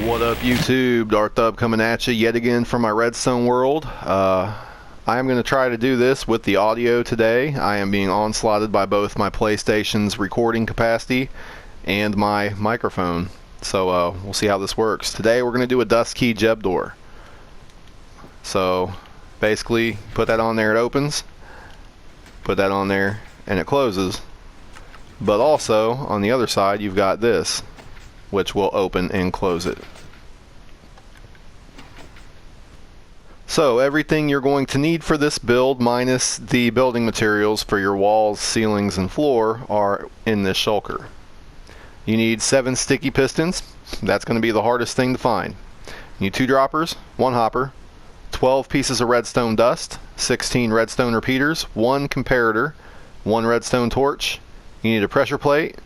What up YouTube, Darth Thub coming at you yet again from my redstone world. I am going to try to do this with the audio today. I am being onslaughted by both my PlayStation's recording capacity and my microphone. So we'll see how this works. Today we're going to do a dust key JEB door. So basically put that on there, it opens. Put that on there and it closes. But also on the other side you've got this, which will open and close it. So everything you're going to need for this build, minus the building materials for your walls, ceilings, and floor, are in this shulker. You need 7 sticky pistons. That's going to be the hardest thing to find. You need 2 droppers, 1 hopper, 12 pieces of redstone dust, 16 redstone repeaters, 1 comparator, 1 redstone torch. You need a pressure plate,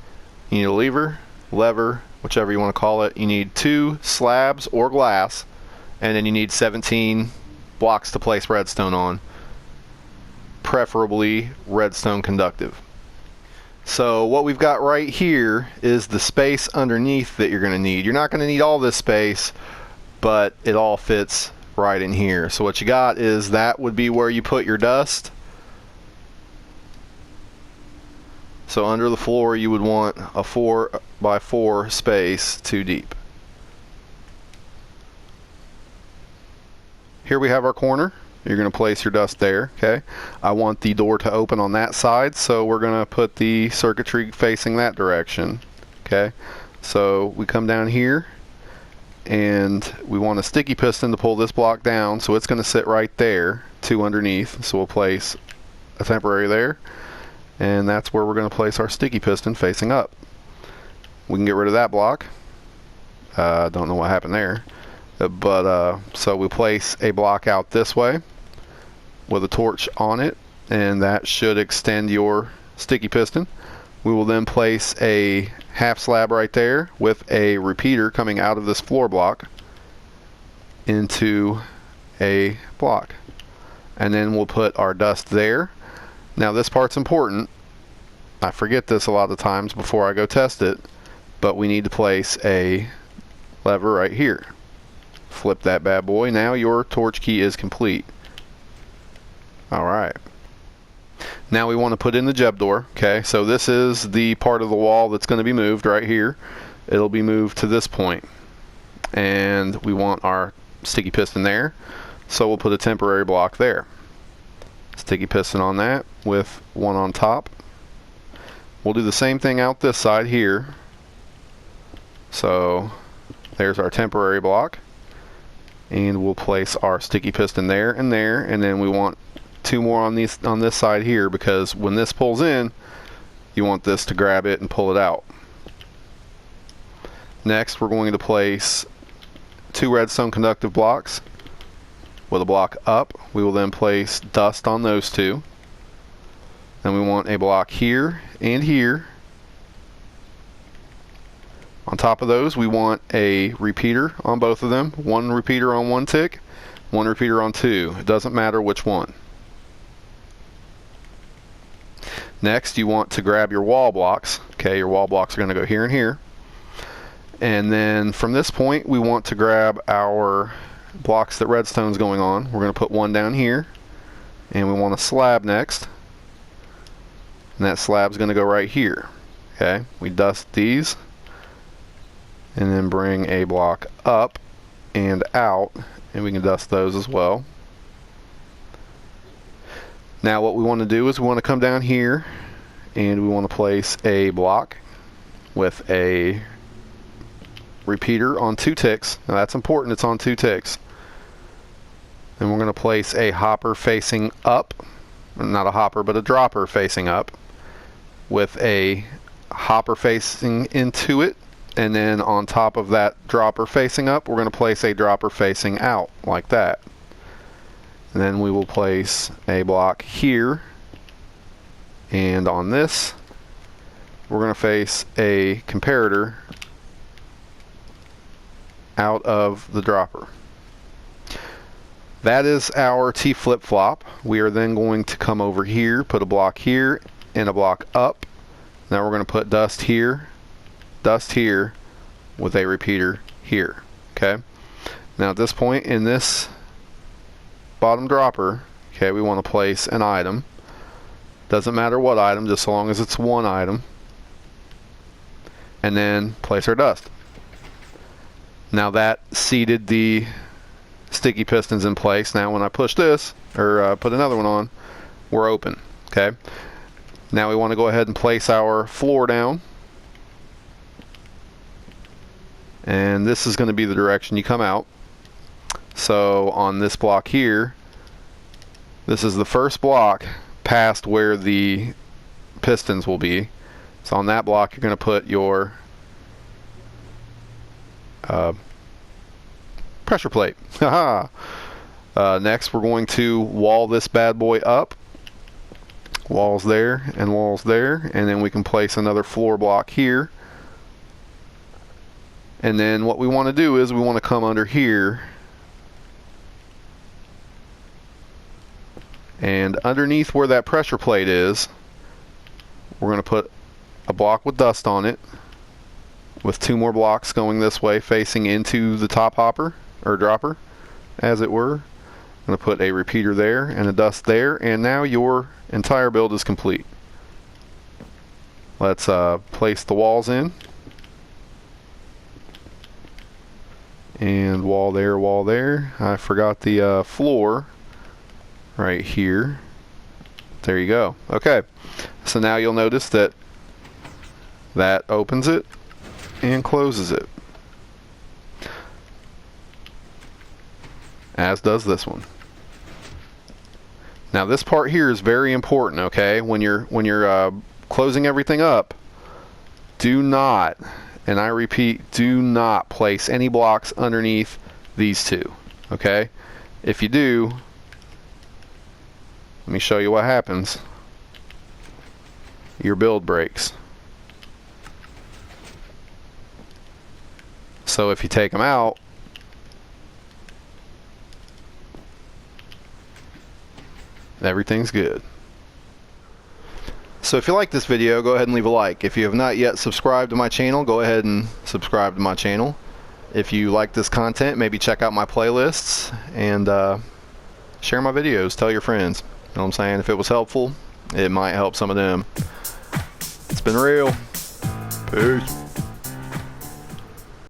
you need a lever, whichever you want to call it. You need 2 slabs or glass, and then you need 17 blocks to place redstone on, preferably redstone conductive. So what we've got right here is the space underneath that you're going to need. You're not going to need all this space, but it all fits right in here. So what you got is that would be where you put your dust. So under the floor you would want a 4 by 4 space 2 deep. Here we have our corner. You're going to place your dust there. Okay. I want the door to open on that side, so we're going to put the circuitry facing that direction. Okay. So we come down here and we want a sticky piston to pull this block down, so it's going to sit right there, 2 underneath. So we'll place a temporary there, and that's where we're going to place our sticky piston facing up. We can get rid of that block. Don't know what happened there. But so we place a block out this way with a torch on it, and that should extend your sticky piston. We will then place a half slab right there with a repeater coming out of this floor block into a block, and then we'll put our dust there. Now this part's important. I forget this a lot of times before I go test it, but we need to place a lever right here. Flip that bad boy. Now your torch key is complete. Alright. Now we want to put in the JEB door. Okay, so this is the part of the wall that's going to be moved right here. It'll be moved to this point. And we want our sticky piston there. So we'll put a temporary block there. Sticky piston on that with 1 on top. We'll do the same thing out this side here. So there's our temporary block. And we'll place our sticky piston there, and then we want 2 more on this side here, because when this pulls in, you want this to grab it and pull it out. Next, we're going to place 2 redstone conductive blocks with a block up. We will then place dust on those 2. Then we want a block here and here. On top of those, we want a repeater on both of them. 1 repeater on 1 tick, 1 repeater on 2. It doesn't matter which one. Next, you want to grab your wall blocks. Okay, your wall blocks are going to go here and here. And then from this point, we want to grab our blocks that redstone's going on. We're going to put 1 down here, and we want a slab next. And that slab's going to go right here. Okay, we dust these, and then bring a block up and out, and we can dust those as well. Now what we want to do is we want to come down here and we want to place a block with a repeater on 2 ticks. Now that's important, it's on 2 ticks. And we're going to place a hopper facing up, not a hopper but a dropper facing up, with a hopper facing into it. And then on top of that dropper facing up, we're going to place a dropper facing out, like that. And then we will place a block here. And on this, we're going to face a comparator out of the dropper. That is our T flip-flop. We are then going to come over here, put a block here, and a block up. Now we're going to put dust here with a repeater here. Okay. Now at this point in this bottom dropper, okay, we want to place an item. Doesn't matter what item, just so long as it's one item. And then place our dust. Now that seated the sticky pistons in place. Now when I push this, or put another one on, we're open. Okay. Now we want to go ahead and place our floor down. And this is going to be the direction you come out. So on this block here, this is the first block past where the pistons will be. So on that block you're going to put your pressure plate. Next we're going to wall this bad boy up. Walls there and walls there, and then we can place another floor block here. And then what we want to do is we want to come under here, and underneath where that pressure plate is, we're going to put a block with dust on it, with 2 more blocks going this way facing into the top hopper, or dropper as it were. I'm going to put a repeater there and a dust there, and now your entire build is complete. Let's place the walls in. And wall there, wall there. I forgot the floor right here. There you go. Okay, so now you'll notice that that opens it and closes it, as does this one. Now this part here is very important, okay? When you're closing everything up, do not, and I repeat, do not place any blocks underneath these two, okay? If you do, let me show you what happens. Your build breaks. So if you take them out, everything's good. So if you like this video, go ahead and leave a like. If you have not yet subscribed to my channel, go ahead and subscribe to my channel. If you like this content, maybe check out my playlists and share my videos. Tell your friends. You know what I'm saying? If it was helpful, it might help some of them. It's been real. Peace.